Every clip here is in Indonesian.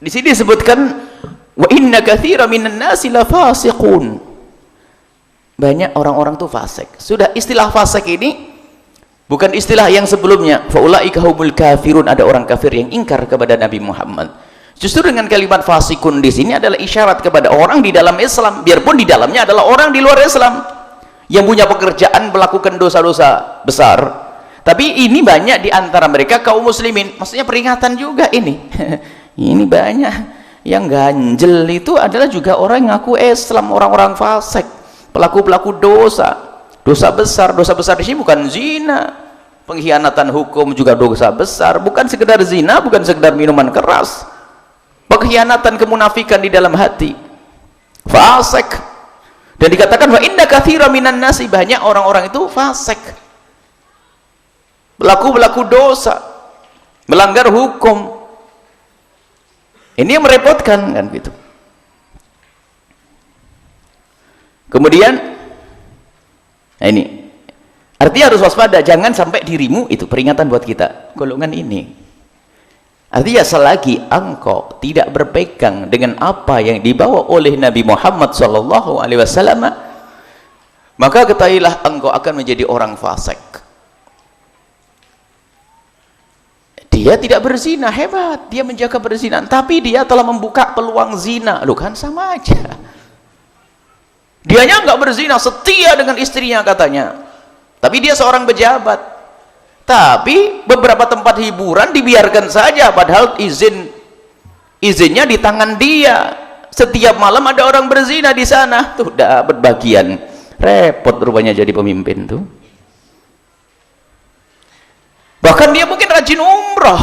Di sini disebutkan wa inna katsiran minan nasi la fasiqun. Banyak orang-orang tuh fasik. Sudah, istilah fasik ini bukan istilah yang sebelumnya. Fa ulaika humul kafirun, ada orang kafir yang ingkar kepada Nabi Muhammad. Justru dengan kalimat fasikun di sini adalah isyarat kepada orang di dalam Islam, biarpun di dalamnya adalah orang di luar Islam yang punya pekerjaan melakukan dosa-dosa besar. Tapi ini banyak di antara mereka kaum muslimin. Maksudnya peringatan juga ini. Ini banyak yang ganjel itu adalah juga orang yang ngaku Islam, orang-orang fasik, pelaku-pelaku dosa besar. Dosa besar di sini bukan zina, pengkhianatan hukum juga dosa besar, bukan sekedar zina, bukan sekedar minuman keras, pengkhianatan, kemunafikan di dalam hati, fasik. Dan dikatakan wa inna katsiran minan nasi, banyak orang-orang itu fasik, pelaku dosa, melanggar hukum. Ini yang merepotkan kan gitu. Kemudian nah ini artinya harus waspada, jangan sampai dirimu, itu peringatan buat kita golongan ini. Artinya selagi engkau tidak berpegang dengan apa yang dibawa oleh Nabi Muhammad SAW, maka ketahuilah engkau akan menjadi orang fasik. Dia tidak berzina, hebat, dia menjaga perzinahan, tapi dia telah membuka peluang zina. Loh kan sama aja. Dianya nggak berzina, setia dengan istrinya katanya, tapi dia seorang pejabat. Tapi beberapa tempat hiburan dibiarkan saja, padahal izinnya di tangan dia. Setiap malam ada orang berzina di sana, tuh dapat bagian. Repot rupanya jadi pemimpin tuh. Bahkan dia mungkin rajin umrah.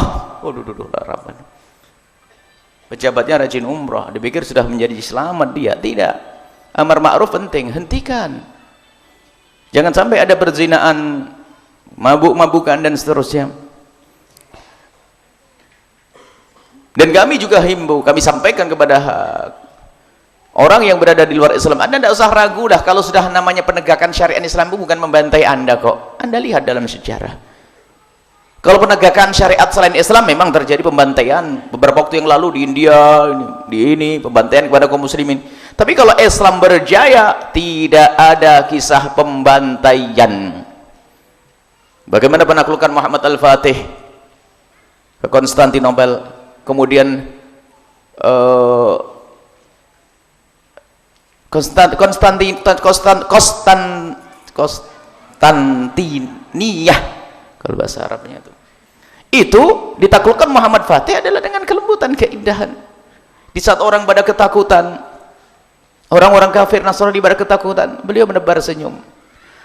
Pejabatnya rajin umrah, dipikir sudah menjadi selamat dia. Tidak. Amar ma'ruf penting, hentikan. Jangan sampai ada perzinaan, mabuk-mabukan dan seterusnya. Dan kami juga himbau, kami sampaikan kepada orang yang berada di luar Islam, Anda tidak usah ragu dah, kalau sudah namanya penegakan syariat Islam itu bukan membantai Anda kok. Anda lihat dalam sejarah, kalau penegakan syariat selain Islam memang terjadi pembantaian. Beberapa waktu yang lalu di India, di pembantaian kepada kaum muslimin. Tapi kalau Islam berjaya, tidak ada kisah pembantaian. Bagaimana penaklukan Muhammad Al-Fatih ke Konstantinopel, kemudian Konstantiniyah kalau bahasa Arabnya itu ditaklukkan Muhammad Fatih adalah dengan kelembutan, keindahan. Di saat orang pada ketakutan, orang-orang kafir Nasrani pada ketakutan, beliau menebar senyum.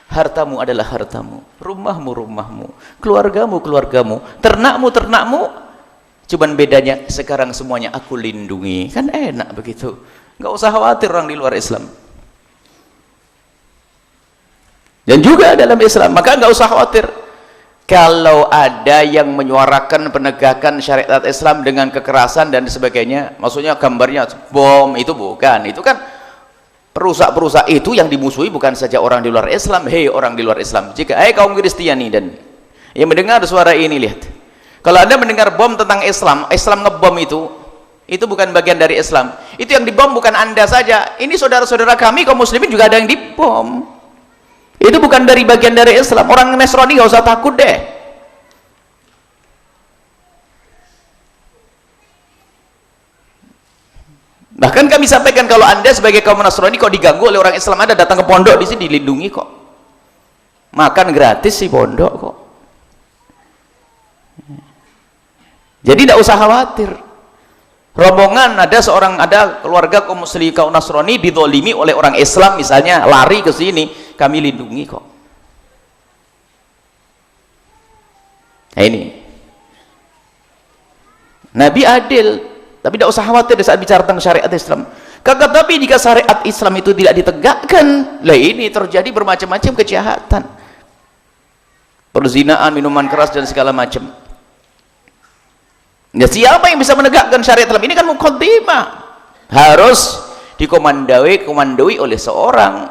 Hartamu adalah hartamu, rumahmu rumahmu, keluargamu keluargamu, ternakmu ternakmu. Cuman bedanya sekarang semuanya aku lindungi. Kan enak begitu, nggak usah khawatir orang di luar Islam. Dan juga dalam Islam, maka nggak usah khawatir kalau ada yang menyuarakan penegakan syariat Islam dengan kekerasan dan sebagainya. Maksudnya gambarnya bom, itu bukan, itu kan perusak-perusak itu yang dimusuhi bukan saja orang di luar Islam. Hei orang di luar Islam, jika kaum Kristiani dan yang mendengar suara ini, lihat, kalau Anda mendengar bom tentang Islam, Islam ngebom itu bukan bagian dari Islam. Itu yang dibom bukan Anda saja, ini saudara-saudara kami kaum muslimin juga ada yang dibom. Itu bukan dari bagian dari Islam. Orang Nasrani gak usah takut deh. Bahkan kami sampaikan, kalau Anda sebagai kaum Nasrani kok diganggu oleh orang Islam, Anda datang ke pondok di sini dilindungi kok. Makan gratis sih pondok kok. Jadi tidak usah khawatir. Rombongan ada keluarga kaum muslim kaum Nasrani dizalimi oleh orang Islam misalnya, lari ke sini, kami lindungi kok. Nah ini Nabi adil, tapi tidak usah khawatir di saat bicara tentang syariat Islam. Tapi jika syariat Islam itu tidak ditegakkan, lah ini terjadi bermacam-macam kejahatan, perzinaan, minuman keras dan segala macam. Ya, siapa yang bisa menegakkan syariat Islam? Ini kan muqaddimah, harus dikomandoi oleh seorang,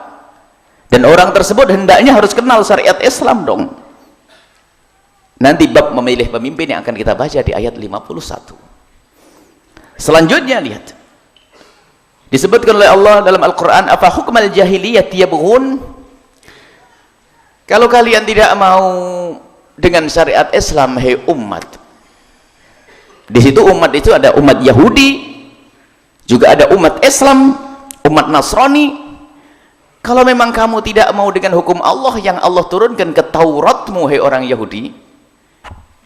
dan orang tersebut hendaknya harus kenal syariat Islam dong. Nanti bab memilih pemimpin yang akan kita baca di ayat 51. Selanjutnya lihat, disebutkan oleh Allah dalam Al-Quran, afa hukmal jahiliyah yabghun, kalau kalian tidak mau dengan syariat Islam, hei umat. Di situ umat itu ada umat Yahudi, juga ada umat Islam, umat Nasrani. Kalau memang kamu tidak mau dengan hukum Allah yang Allah turunkan ke Tauratmu, hei orang Yahudi,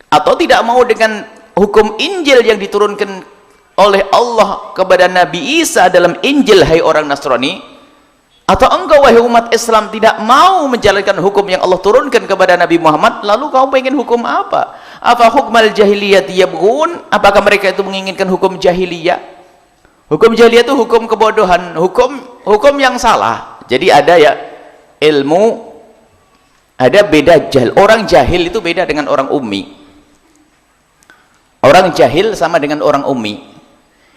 atau tidak mau dengan hukum Injil yang diturunkan oleh Allah kepada Nabi Isa dalam Injil, hai orang Nasrani, atau engkau wahai umat Islam tidak mau menjalankan hukum yang Allah turunkan kepada Nabi Muhammad, lalu kau pengen hukum apa? Apa hukmal jahiliyah yabghun? Apakah mereka itu menginginkan hukum jahiliyah? Hukum jahiliyah itu hukum kebodohan, hukum yang salah. Jadi ada ya ilmu, ada beda jahil. Orang jahil itu beda dengan orang ummi. Orang jahil sama dengan orang ummi.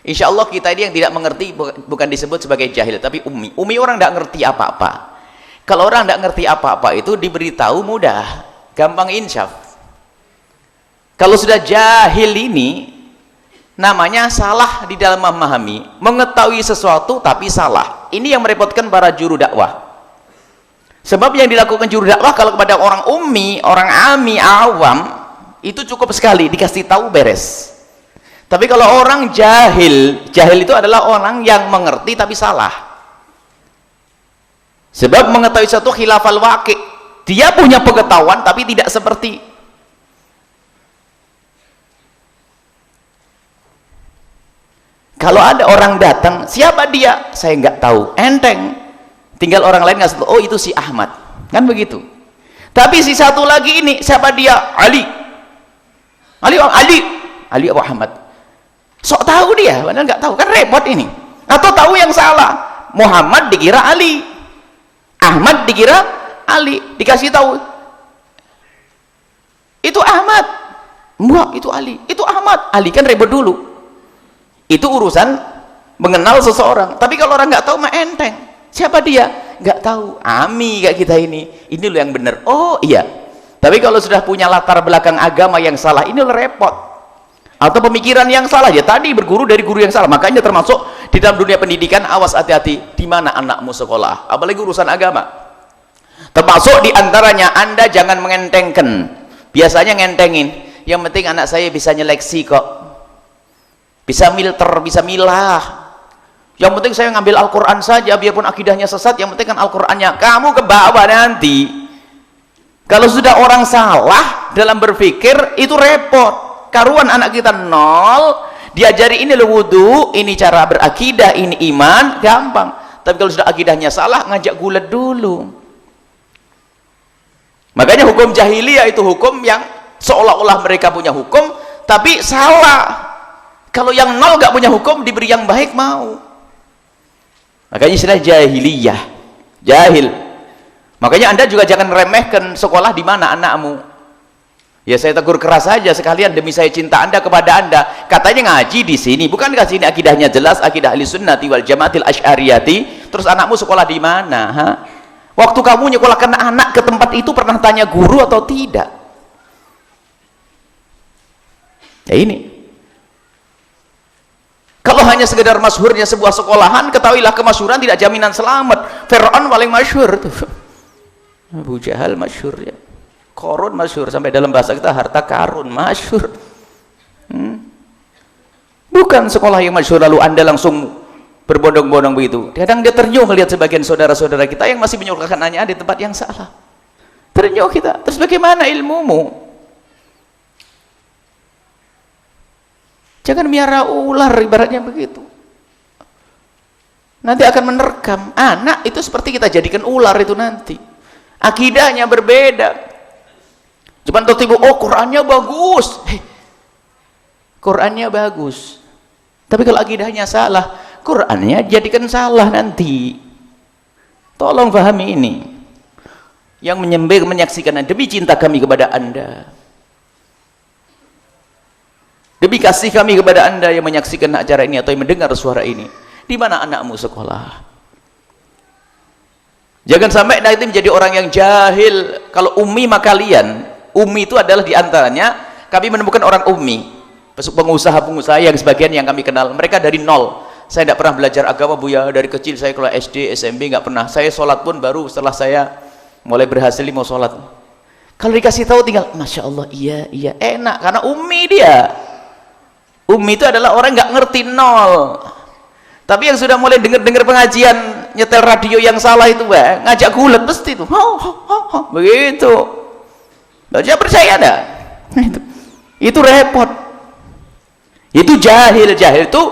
Insya Allah kita ini yang tidak mengerti bukan disebut sebagai jahil, tapi ummi. Ummi orang tidak ngerti apa-apa. Kalau orang tidak ngerti apa-apa itu diberitahu mudah, gampang insyaf. Kalau sudah jahil ini namanya salah di dalam memahami, mengetahui sesuatu tapi salah. Ini yang merepotkan para juru dakwah. Sebab yang dilakukan juru dakwah kalau kepada orang ummi, orang ami, awam, itu cukup sekali dikasih tahu beres. Tapi kalau orang jahil, jahil itu adalah orang yang mengerti tapi salah. Sebab mengetahui satu khilafal waqi', dia punya pengetahuan tapi tidak seperti. Kalau ada orang datang, siapa dia? Saya nggak tahu, enteng. Tinggal orang lain ngasih tahu, oh itu si Ahmad, kan begitu. Tapi si satu lagi ini, siapa dia? Ali Abu Ahmad. Sok tahu dia, padahal nggak tahu, kan repot ini. Atau tahu yang salah, Muhammad dikira Ali, Ahmad dikira Ali, dikasih tahu itu Ahmad, enggak itu Ali, itu Ahmad. Ali kan repot dulu. Itu urusan mengenal seseorang. Tapi kalau orang nggak tahu mah enteng. Siapa dia? Nggak tahu. Ami kayak kita ini loh yang benar. Oh iya. Tapi kalau sudah punya latar belakang agama yang salah, ini loh repot. Atau pemikiran yang salah, ya tadi berguru dari guru yang salah. Makanya termasuk di dalam dunia pendidikan, awas hati-hati di mana anakmu sekolah, apalagi urusan agama. Termasuk di antaranya Anda jangan mengentengkan. Biasanya ngentengin, yang penting anak saya bisa nyeleksi kok, bisa filter, bisa milah. Yang penting saya ngambil Al-Quran saja, biarpun akidahnya sesat, yang penting kan Al-Qurannya. Kamu ke bawah nanti. Kalau sudah orang salah dalam berpikir, itu repot. Karuan anak kita nol, diajari ini lo wudu, ini cara berakidah, ini iman, gampang. Tapi kalau sudah akidahnya salah, ngajak gulat dulu. Makanya hukum jahiliyah itu hukum yang seolah-olah mereka punya hukum, tapi salah. Kalau yang nol gak punya hukum, diberi yang baik mau. Makanya istilah jahiliyah, jahil. Makanya Anda juga jangan remehkan sekolah di mana anakmu. Ya saya tegur keras saja sekalian demi saya cinta Anda kepada Anda. Katanya ngaji di sini, bukankah sini akidahnya jelas, akidah ahli sunnati wal jamaatil asy'ariyati? Terus anakmu sekolah di mana? Ha? Waktu kamu nyekolahkan anak ke tempat itu pernah tanya guru atau tidak? Ya ini. Kalau hanya sekedar masyhurnya sebuah sekolahan, ketahuilah kemasyhuran tidak jaminan selamat. Fir'aun paling masyhur tuh. Abu Jahal masyhur ya. Korun masyhur, sampai dalam bahasa kita harta karun masyhur. Bukan sekolah yang masyhur lalu Anda langsung berbondong-bondong begitu. Kadang dia ternyuh melihat sebagian saudara-saudara kita yang masih menyuruhkan anaknya di tempat yang salah. Ternyuh kita. Terus bagaimana ilmumu? Jangan miara ular, ibaratnya begitu. Nanti akan menerkam. Anak itu seperti kita jadikan ular itu nanti. Akidahnya berbeda. Cuman tiba-tiba, oh Qurannya bagus. Qurannya bagus. Tapi kalau akidahnya salah, Qurannya jadikan salah nanti. Tolong pahami ini. Yang menyembah menyaksikan demi cinta kami kepada Anda. Demi kasih kami kepada Anda yang menyaksikan acara ini atau yang mendengar suara ini. Di mana anakmu sekolah? Jangan sampai nanti menjadi orang yang jahil. Kalau ummi maka kalian, ummi itu adalah diantaranya kami menemukan orang ummi. pengusaha-pengusaha yang sebagian yang kami kenal, mereka dari nol. Saya tidak pernah belajar agama Buya, dari kecil saya kalau SD, SMP nggak pernah. Saya sholat pun baru setelah saya mulai berhasil mau sholat. Kalau dikasih tahu tinggal, Masya Allah, iya, enak, karena ummi dia. Ummi itu adalah orang nggak ngerti, nol. Tapi yang sudah mulai dengar pengajian, nyetel radio yang salah itu, ngajak gulat pasti itu, begitu. Nggak percaya dah. Itu repot. Itu jahil itu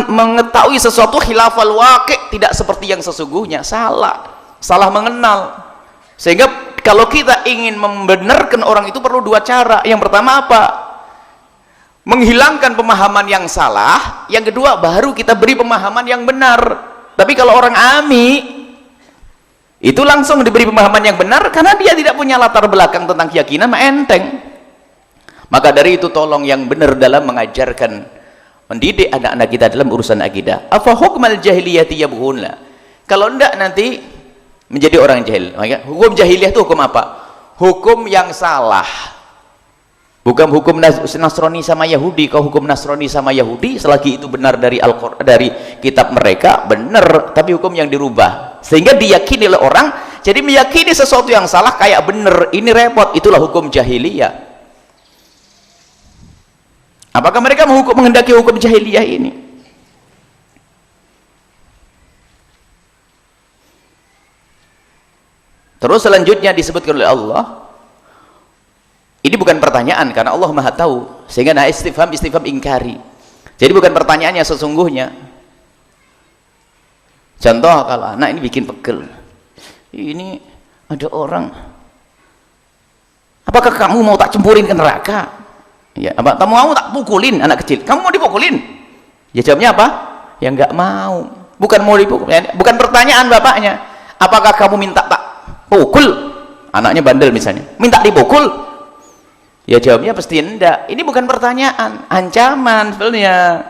mengetahui sesuatu khilafal waqi', tidak seperti yang sesungguhnya, salah mengenal. Sehingga kalau kita ingin membenarkan orang itu perlu dua cara. Yang pertama apa? Menghilangkan pemahaman yang salah. Yang kedua baru kita beri pemahaman yang benar. Tapi kalau orang ami itu langsung diberi pemahaman yang benar karena dia tidak punya latar belakang tentang keyakinan, enteng. Maka dari itu tolong yang benar dalam mengajarkan, mendidik anak-anak kita dalam urusan akidah. Afa hukmal jahiliyati yabghuna. Kalau enggak nanti menjadi orang jahil. Hukum jahiliyah itu hukum apa? Hukum yang salah. Bukan hukum Nasrani sama Yahudi. Kalau hukum Nasrani sama Yahudi selagi itu benar dari Al-Qur'an, dari kitab mereka, benar, tapi hukum yang dirubah sehingga diyakini oleh orang, jadi meyakini sesuatu yang salah kayak benar, ini repot. Itulah hukum jahiliyah. Apakah mereka menghendaki hukum jahiliyah ini? Terus selanjutnya disebutkan oleh Allah, ini bukan pertanyaan karena Allah Maha tahu, sehingga nah istifham ingkari. Jadi bukan pertanyaannya sesungguhnya. Contoh kalau anak ini bikin pegel, ini ada orang, apakah kamu mau tak cempurin ke neraka? Ya, apa kamu mau tak pukulin anak kecil? Kamu mau dipukulin? Ya jawabnya apa? Ya enggak mau. Bukan mau dipukul, bukan pertanyaan bapaknya. Apakah kamu minta tak pukul? Anaknya bandel misalnya, minta dipukul? Ya jawabnya pasti enggak. Ini bukan pertanyaan, ancaman sebenarnya,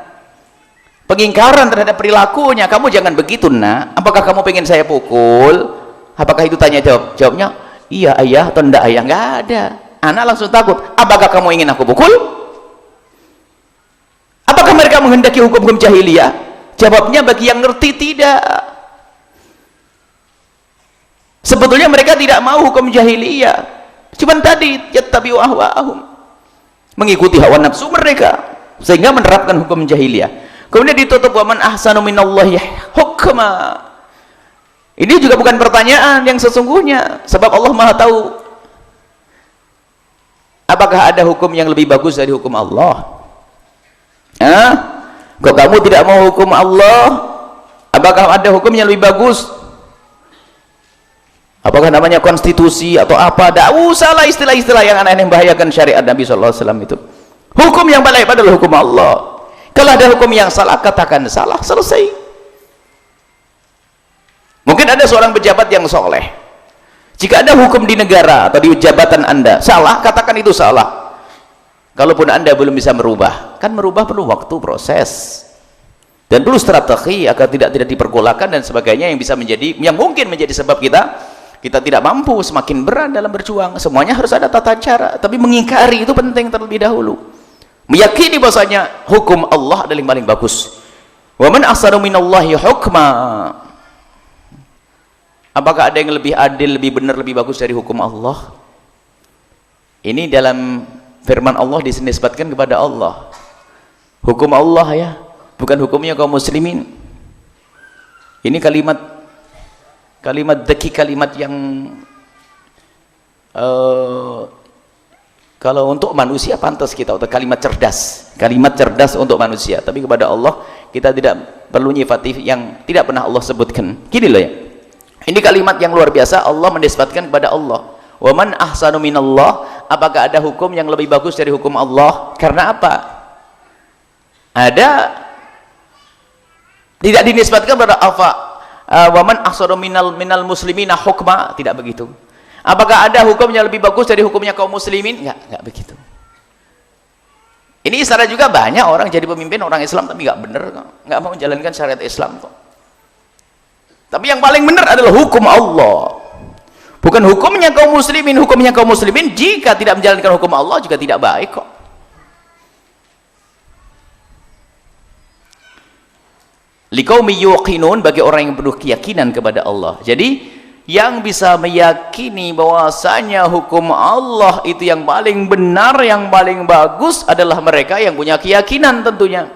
pengingkaran terhadap perilakunya. Kamu jangan begitu nak. Apakah kamu pengen saya pukul? Apakah itu tanya jawab? Jawabnya iya ayah atau enggak ayah? Enggak ada. Anak langsung takut. Apakah kamu ingin aku pukul? Apakah mereka menghendaki hukum-hukum jahiliyah? Jawabnya bagi yang ngerti tidak. Sebetulnya mereka tidak mau hukum jahiliyah. Cuman tadi yattabi'u ahwa'ahum, mengikuti hawa nafsu mereka sehingga menerapkan hukum jahiliyah. Kemudian ditutup wa man ahsanu minallahi hukma. Ini juga bukan pertanyaan yang sesungguhnya, sebab Allah Maha tahu. Apakah ada hukum yang lebih bagus dari hukum Allah? Kok kamu tidak mau hukum Allah? Apakah ada hukum yang lebih bagus? Apakah namanya konstitusi atau apa? Tidak usahlah istilah-istilah yang aneh-aneh membahayakan syariat Nabi SAW itu. Hukum yang paling baik adalah hukum Allah. Kalau ada hukum yang salah, katakan salah, selesai. Mungkin ada seorang pejabat yang soleh, jika ada hukum di negara atau di jabatan Anda salah, katakan itu salah. Kalaupun Anda belum bisa merubah, kan merubah perlu waktu, proses, dan perlu strategi agar tidak dipergolakan dan sebagainya, yang bisa menjadi, yang mungkin menjadi sebab kita tidak mampu, semakin berat dalam berjuang. Semuanya harus ada tata cara, tapi mengingkari itu penting terlebih dahulu. Meyakini bahwasanya hukum Allah adalah yang paling bagus. Wa man ahsanu minallahi hukma. Apakah ada yang lebih adil, lebih benar, lebih bagus dari hukum Allah? Ini dalam firman Allah dinisbatkan kepada Allah. Hukum Allah ya, bukan hukumnya kaum muslimin. Ini kalimat daki, kalimat yang kalau untuk manusia pantas kita, atau kalimat cerdas untuk manusia, tapi kepada Allah kita tidak perlu nyifati yang tidak pernah Allah sebutkan. Gini loh ya, ini kalimat yang luar biasa. Allah menisbatkan kepada Allah, wa man ahsanu minallah. Apakah ada hukum yang lebih bagus dari hukum Allah? Karena apa? Tidak dinisbatkan kepada wa man ahsanu minal muslimina hukma, tidak begitu. Apakah ada hukum yang lebih bagus dari hukumnya kaum muslimin? Enggak begitu. Ini istilah juga banyak orang jadi pemimpin orang Islam tapi enggak benar, enggak mau menjalankan syariat Islam kok. Tapi yang paling benar adalah hukum Allah, bukan hukumnya kaum muslimin. Hukumnya kaum muslimin jika tidak menjalankan hukum Allah juga tidak baik kok. liqaumi yuqinun, bagi orang yang penuh keyakinan kepada Allah. Jadi yang bisa meyakini bahwasanya hukum Allah itu yang paling benar, yang paling bagus adalah mereka yang punya keyakinan tentunya.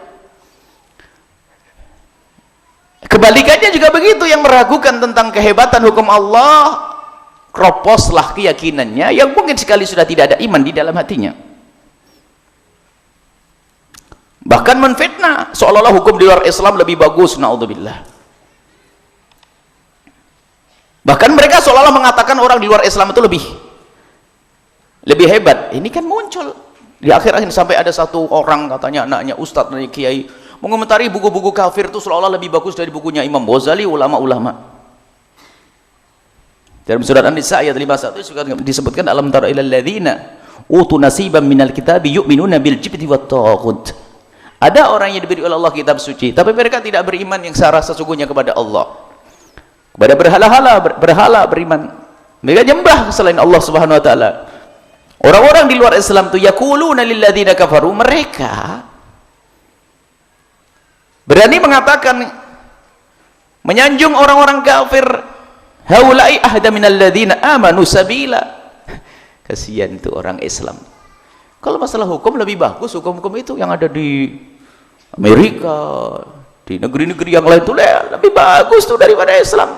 Kebalikannya juga begitu, yang meragukan tentang kehebatan hukum Allah, kroposlah keyakinannya, yang mungkin sekali sudah tidak ada iman di dalam hatinya. Bahkan menfitnah seolah-olah hukum di luar Islam lebih bagus, naudzubillah. Bahkan mereka seolah-olah mengatakan orang di luar Islam itu lebih hebat. Ini kan muncul di akhir-akhir sampai ada satu orang katanya anaknya ustadz dari kiai mengomentari buku-buku kafir itu seolah-olah lebih bagus dari bukunya Imam Ghazali, ulama-ulama. Dalam surat An-Nisa ayat 51 juga disebutkan, alam tara ilal ladzina utu nasiban minal kitabi yu'minuna bil jibti wat taghut. Ada orang yang diberi oleh Allah kitab suci, tapi mereka tidak beriman yang secara sesungguhnya kepada Allah. Kepada berhala beriman. Mereka nyembah selain Allah Subhanahu wa taala. Orang-orang di luar Islam itu yaquluna lil ladzina kafaru, mereka berani mengatakan, menyanjung orang-orang kafir, haula'i ahda minal ladzina amanu sabila. Kasihan itu orang Islam. Kalau masalah hukum lebih bagus hukum-hukum itu yang ada di Amerika, di negeri-negeri yang lain itu lebih bagus tuh daripada Islam.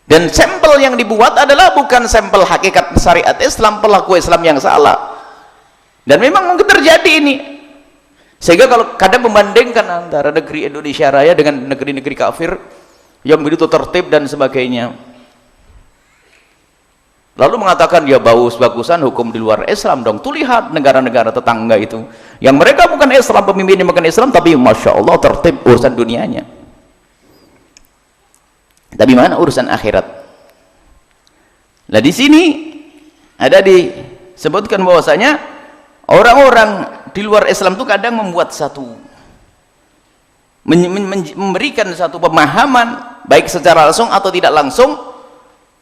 Dan sampel yang dibuat adalah bukan sampel hakikat syariat Islam, pelaku Islam yang salah. Dan memang mungkin terjadi ini. Sehingga kalau kadang membandingkan antara negeri Indonesia Raya dengan negeri-negeri kafir yang begitu tertib dan sebagainya, lalu mengatakan ya bagus-bagusan hukum di luar Islam dong. Tuh lihat negara-negara tetangga itu yang mereka bukan Islam, pemimpinnya bukan Islam, tapi Masya Allah tertib urusan dunianya. Tapi mana urusan akhirat? Nah di sini ada disebutkan bahwasanya orang-orang di luar Islam itu kadang membuat memberikan satu pemahaman baik secara langsung atau tidak langsung,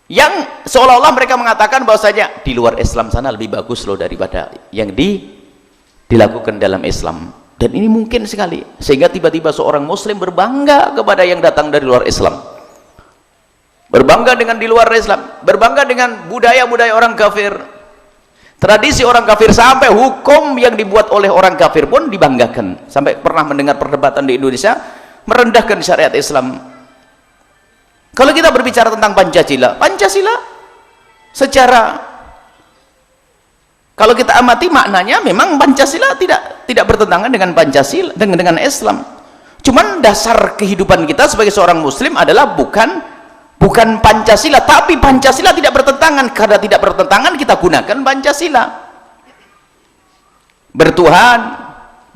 yang seolah-olah mereka mengatakan bahwasanya di luar Islam sana lebih bagus loh daripada yang dilakukan dalam Islam. Dan ini mungkin sekali, sehingga tiba-tiba seorang muslim berbangga kepada yang datang dari luar Islam, berbangga dengan di luar Islam, berbangga dengan budaya-budaya orang kafir, tradisi orang kafir, sampai hukum yang dibuat oleh orang kafir pun dibanggakan. Sampai pernah mendengar perdebatan di Indonesia merendahkan syariat Islam. Kalau kita berbicara tentang Pancasila secara, kalau kita amati maknanya, memang Pancasila tidak bertentangan dengan Pancasila, dengan Islam. Cuman dasar kehidupan kita sebagai seorang muslim adalah bukan Pancasila, tapi Pancasila tidak bertentangan. Karena tidak bertentangan, kita gunakan Pancasila. Bertuhan,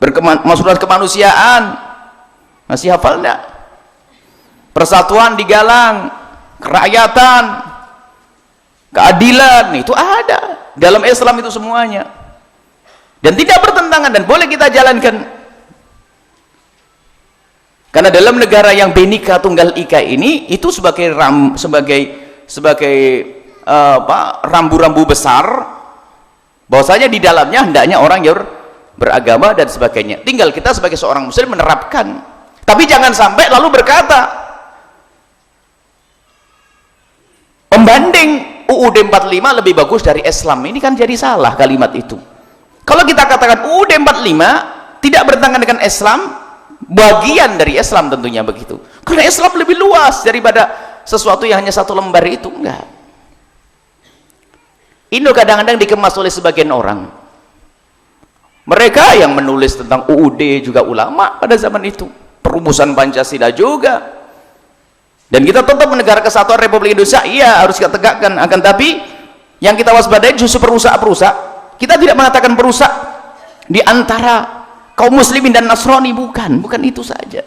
berkemaslahatan kemanusiaan, masih hafal enggak? Persatuan digalang, kerakyatan, keadilan, itu ada dalam Islam itu semuanya. Dan tidak bertentangan dan boleh kita jalankan. Karena dalam negara yang Bhinneka Tunggal Ika ini, itu sebagai rambu-rambu besar, bahwasanya di dalamnya hendaknya orang yang beragama dan sebagainya. Tinggal kita sebagai seorang muslim menerapkan. Tapi jangan sampai lalu berkata pembanding UUD 45 lebih bagus dari Islam. Ini kan jadi salah kalimat itu. Kalau kita katakan UUD 45 tidak bertentangan dengan Islam, bagian dari Islam tentunya begitu, karena Islam lebih luas daripada sesuatu yang hanya satu lembar itu. Enggak, ini kadang-kadang dikemas oleh sebagian orang. Mereka yang menulis tentang UUD juga ulama pada zaman itu, perumusan Pancasila juga, dan kita tetap negara kesatuan Republik Indonesia, iya harus kita tegakkan. Akan tapi yang kita waspadai justru perusak-perusak. Kita tidak mengatakan perusak di antara kaum muslimin dan Nasrani, bukan itu saja.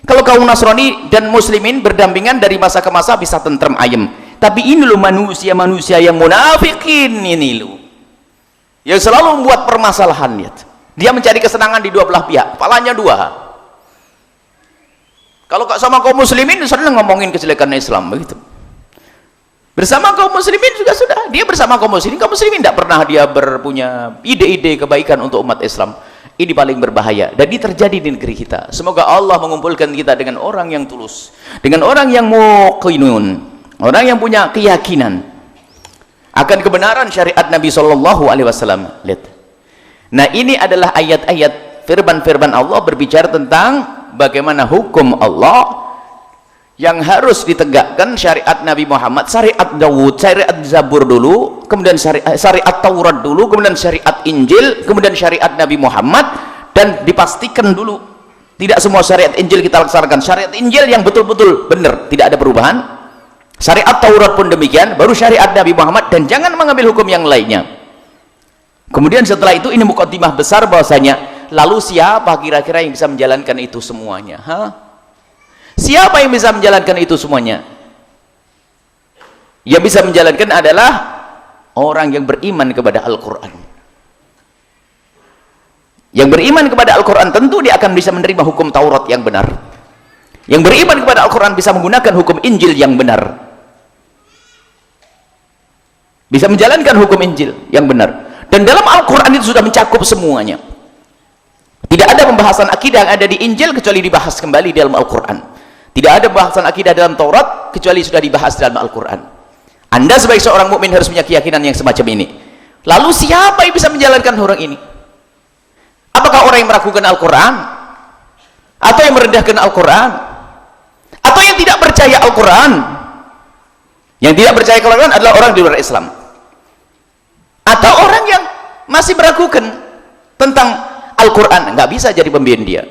Kalau kaum Nasrani dan muslimin berdampingan dari masa ke masa bisa tentrem ayem, tapi ini loh manusia yang munafikin ini loh, yang selalu membuat permasalahan. Dia mencari kesenangan di dua belah pihak, kepalanya dua. Kalau sama kaum muslimin sering ngomongin kejelekan Islam begitu, bersama kaum muslimin juga sudah, dia bersama kaum muslimin tidak pernah dia berpunya ide-ide kebaikan untuk umat Islam. Ini paling berbahaya dan ini terjadi di negeri kita. Semoga Allah mengumpulkan kita dengan orang yang tulus, dengan orang yang muqinun, orang yang punya keyakinan akan kebenaran syariat Nabi Shallallahu Alaihi Wasallam. Lihat, nah ini adalah ayat-ayat firman-firman Allah berbicara tentang bagaimana hukum Allah yang harus ditegakkan. Syariat Nabi Muhammad, syariat Daud, syariat Zabur dulu, kemudian syariat Taurat dulu, kemudian syariat Injil, kemudian syariat Nabi Muhammad, dan dipastikan dulu tidak semua syariat Injil kita laksanakan. Syariat Injil yang betul-betul benar, tidak ada perubahan. Syariat Taurat pun demikian, baru syariat Nabi Muhammad, dan jangan mengambil hukum yang lainnya. Kemudian setelah itu ini mukadimah besar bahwasanya lalu siapa kira-kira yang bisa menjalankan itu semuanya? Siapa yang bisa menjalankan itu semuanya? Yang bisa menjalankan adalah orang yang beriman kepada Al-Quran. Yang beriman kepada Al-Quran tentu dia akan bisa menerima hukum Taurat yang benar. Yang beriman kepada Al-Quran bisa menggunakan hukum Injil yang benar, bisa menjalankan hukum Injil yang benar. Dan dalam Al-Quran itu sudah mencakup semuanya. Tidak ada pembahasan akidah yang ada di Injil kecuali dibahas kembali dalam Al-Quran. Tidak ada pembahasan akidah dalam Taurat kecuali sudah dibahas dalam Al-Quran. Anda sebagai seorang mukmin harus punya keyakinan yang semacam ini. Lalu siapa yang bisa menjalankan orang ini? Apakah orang yang meragukan Al-Quran? Atau yang merendahkan Al-Quran? Atau yang tidak percaya Al-Quran? Yang tidak percaya Al-Quran adalah orang di luar Islam. Atau orang yang masih meragukan tentang Al-Quran. Nggak bisa jadi pembimbing dia.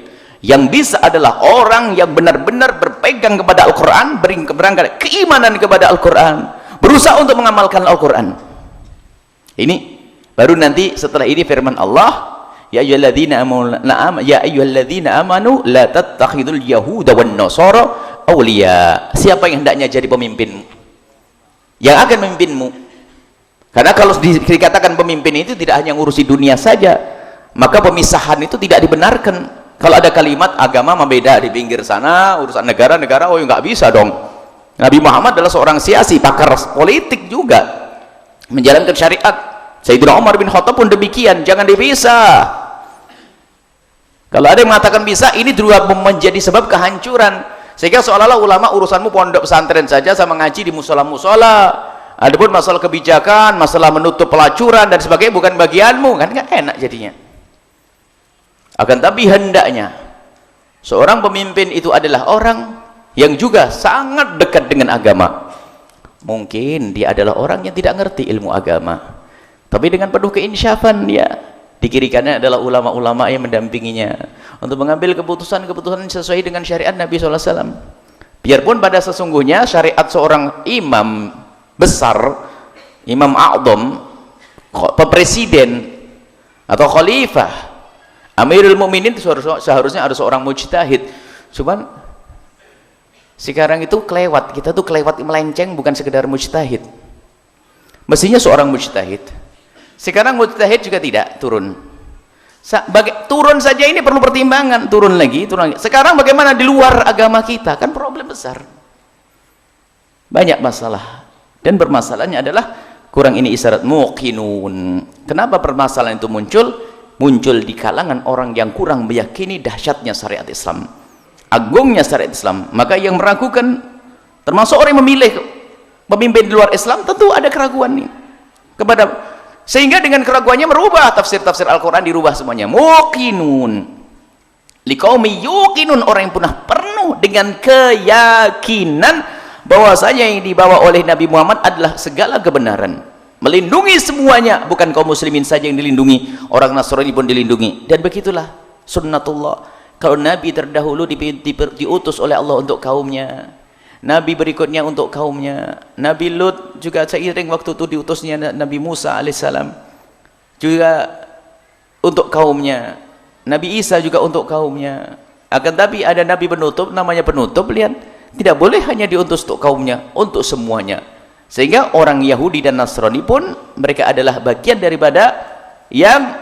Yang bisa adalah orang yang benar-benar berpegang kepada Al-Quran, berangkat keimanan kepada Al-Quran, berusaha untuk mengamalkan Al-Quran. Ini baru nanti setelah ini firman Allah, ya ayyuhalladzina amanu la tattakhidul yahuda wan nasara awliya. Siapa yang hendaknya jadi pemimpinmu, yang akan memimpinmu? Karena kalau dikatakan pemimpin itu tidak hanya ngurusi dunia saja, maka pemisahan itu tidak dibenarkan. Kalau ada kalimat agama membeda di pinggir sana, urusan negara-negara, oh nggak bisa dong. Nabi Muhammad adalah seorang siasi, pakar politik juga, menjalankan syariat. Sayyidina Umar bin Khattab pun demikian, jangan dipisah. Kalau ada yang mengatakan bisa, ini juga menjadi sebab kehancuran. Sehingga seolah-olah ulama urusanmu pondok pesantren saja sama ngaji di musola-musola. Adapun masalah kebijakan, masalah menutup pelacuran dan sebagainya bukan bagianmu, kan nggak enak jadinya. Akan tapi hendaknya seorang pemimpin itu adalah orang yang juga sangat dekat dengan agama. Mungkin dia adalah orang yang tidak ngerti ilmu agama, tapi dengan penuh keinsyafan dia di kiri kanan adalah ulama-ulama yang mendampinginya untuk mengambil keputusan-keputusan sesuai dengan syariat Nabi SAW. Biarpun pada sesungguhnya syariat seorang imam besar, imam a'dham, presiden atau khalifah, Amirul Mukminin seharusnya ada seorang mujtahid. Cuman sekarang itu kelewat, kita tuh kelewat melenceng, bukan sekedar mujtahid. Mestinya seorang mujtahid. Sekarang mujtahid juga tidak turun. Turun saja ini perlu pertimbangan, turun lagi, turun lagi. Sekarang bagaimana di luar agama kita? Kan problem besar. Banyak masalah. Dan permasalahannya adalah kurang ini isyarat muqinun. Kenapa permasalahan itu muncul? Muncul di kalangan orang yang kurang meyakini dahsyatnya syariat Islam, agungnya syariat Islam. Maka yang meragukan, termasuk orang yang memilih pemimpin di luar Islam, tentu ada keraguan nih kepada, sehingga dengan keraguannya merubah tafsir-tafsir Al-Quran, dirubah semuanya. Muqinun liqaumi yuqinun, orang yang punah penuh dengan keyakinan bahwasanya yang dibawa oleh Nabi Muhammad adalah segala kebenaran, melindungi semuanya, bukan kaum muslimin saja yang dilindungi, orang Nasrani pun dilindungi. Dan begitulah sunnatullah. Kalau Nabi terdahulu diutus oleh Allah untuk kaumnya, Nabi berikutnya untuk kaumnya. Nabi Lut juga seiring waktu itu diutusnya Nabi Musa alaihissalam juga untuk kaumnya. Nabi Isa juga untuk kaumnya. Akan tapi ada Nabi penutup, namanya penutup, lihat, tidak boleh hanya diutus untuk kaumnya, untuk semuanya. Sehingga orang Yahudi dan Nasrani pun mereka adalah bagian daripada yang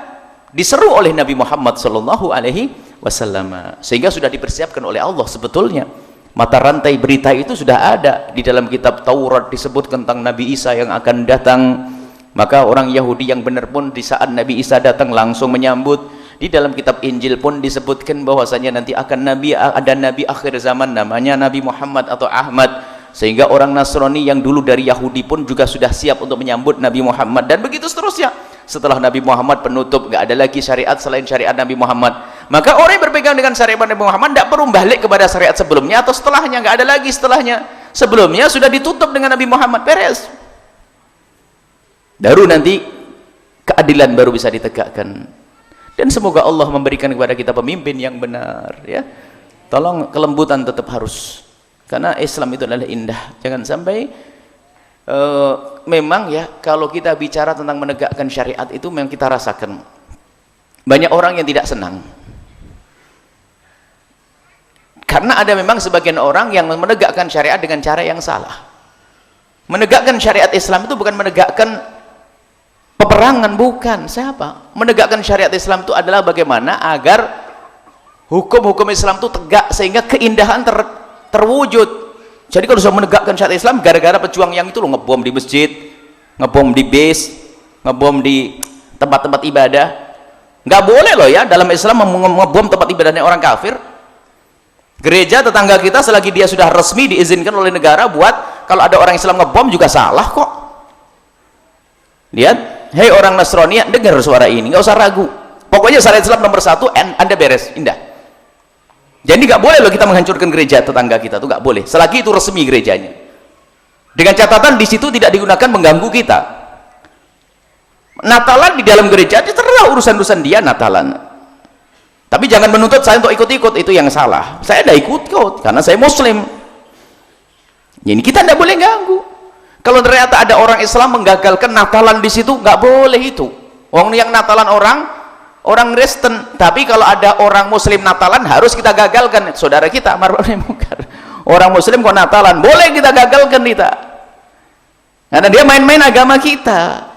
diseru oleh Nabi Muhammad sallallahu alaihi wasallam. Sehingga sudah dipersiapkan oleh Allah sebetulnya. Mata rantai berita itu sudah ada di dalam kitab Taurat, disebut tentang Nabi Isa yang akan datang. Maka orang Yahudi yang benar pun di saat Nabi Isa datang langsung menyambut. Di dalam kitab Injil pun disebutkan bahwasanya nanti akan ada nabi akhir zaman namanya Nabi Muhammad atau Ahmad, sehingga orang Nasrani yang dulu dari Yahudi pun juga sudah siap untuk menyambut Nabi Muhammad, dan begitu seterusnya. Setelah Nabi Muhammad penutup, nggak ada lagi syariat selain syariat Nabi Muhammad. Maka orang yang berpegang dengan syariat Nabi Muhammad tidak perlu balik kepada syariat sebelumnya atau setelahnya, nggak ada lagi setelahnya. Sebelumnya sudah ditutup dengan Nabi Muhammad, beres. Baru nanti keadilan baru bisa ditegakkan. Dan semoga Allah memberikan kepada kita pemimpin yang benar, ya. Tolong kelembutan tetap harus, karena Islam itu adalah indah. Jangan sampai memang ya, kalau kita bicara tentang menegakkan syariat itu memang kita rasakan banyak orang yang tidak senang, karena ada memang sebagian orang yang menegakkan syariat dengan cara yang salah. Menegakkan syariat Islam itu bukan menegakkan peperangan, bukan. Siapa? Menegakkan syariat Islam itu adalah bagaimana agar hukum-hukum Islam itu tegak sehingga keindahan terwujud. Jadi kalau sudah menegakkan syariat Islam, gara-gara pejuang yang itu loh, ngebom di masjid, ngebom di base, ngebom di tempat-tempat ibadah, nggak boleh loh ya dalam Islam ngebom tempat ibadahnya orang kafir. Gereja tetangga kita selagi dia sudah resmi diizinkan oleh negara buat, kalau ada orang Islam ngebom juga salah kok. Lihat, hei orang Nasrani, dengar suara ini, nggak usah ragu. Pokoknya syariat Islam nomor 1, Anda beres, indah. Jadi nggak boleh loh kita menghancurkan gereja tetangga kita, tuh nggak boleh. Selagi itu resmi gerejanya. Dengan catatan di situ tidak digunakan mengganggu kita. Natalan di dalam gereja, terserah urusan-urusan dia Natalan. Tapi jangan menuntut saya untuk ikut-ikut, itu yang salah. Saya tidak ikut-ikut karena saya Muslim. Jadi kita tidak boleh ganggu. Kalau ternyata ada orang Islam menggagalkan Natalan di situ, nggak boleh itu. Orang yang Natalan orang Kristen, tapi kalau ada orang Muslim Natalan harus kita gagalkan. Saudara kita, orang Muslim kok Natalan, boleh kita gagalkan kita, karena dia main-main agama kita.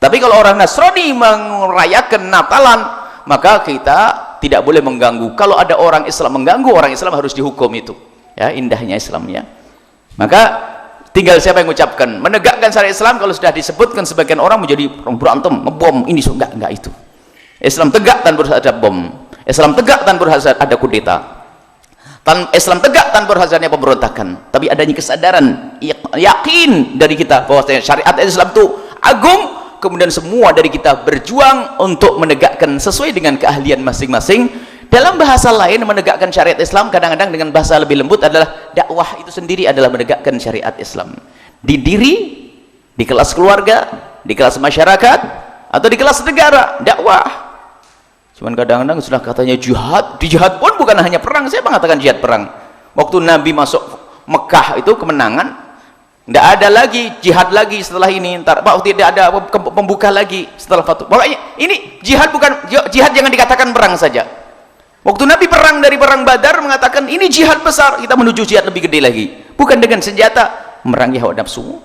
Tapi kalau orang Nasrani merayakan Natalan, maka kita tidak boleh mengganggu. Kalau ada orang Islam mengganggu, orang Islam harus dihukum itu. Ya, indahnya Islamnya. Maka tinggal siapa yang mengucapkan menegakkan syariat Islam. Kalau sudah disebutkan sebagian orang menjadi berantem, ngebom ini, enggak itu. Islam tegak tanpa harus ada bom. Islam tegak tanpa harus ada kudeta. Islam tegak tanpa harus adanya pemberontakan. Tapi adanya kesadaran, yakin dari kita bahwa syariat Islam itu agung. Kemudian semua dari kita berjuang untuk menegakkan sesuai dengan keahlian masing-masing. Dalam bahasa lain, menegakkan syariat Islam kadang-kadang dengan bahasa lebih lembut adalah dakwah. Itu sendiri adalah menegakkan syariat Islam di diri, di kelas keluarga, di kelas masyarakat, atau di kelas negara. Dakwah. Cuman kadang-kadang sudah katanya jihad. Di jihad pun bukan hanya perang. Saya mengatakan jihad perang. Waktu Nabi masuk Mekah itu kemenangan, tidak ada lagi jihad lagi setelah ini. Ntar tidak ada pembuka lagi setelah Fathu. Pokoknya ini jihad bukan jihad, jangan dikatakan perang saja. Waktu Nabi perang dari perang Badar mengatakan ini jihad besar, kita menuju jihad lebih gede lagi. Bukan dengan senjata, memerangi hawa nafsu.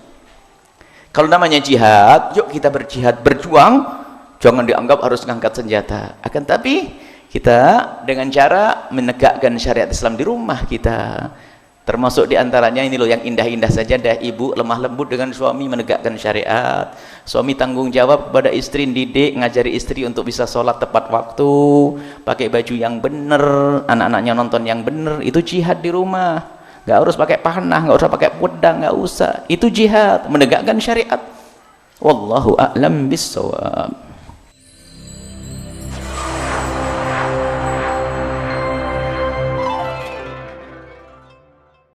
Kalau namanya jihad, yuk kita berjihad, berjuang. Jangan dianggap harus mengangkat senjata. Akan tapi kita dengan cara menegakkan syariat Islam di rumah kita. Termasuk diantaranya ini loh yang indah-indah saja dah, ibu lemah lembut dengan suami menegakkan syariat. Suami tanggung jawab kepada istri, didik, ngajari istri untuk bisa sholat tepat waktu, pakai baju yang benar, anak-anaknya nonton yang benar. Itu jihad di rumah. Nggak harus pakai panah, nggak usah pakai pedang, nggak usah. Itu jihad, menegakkan syariat. Wallahu a'lam bissawab.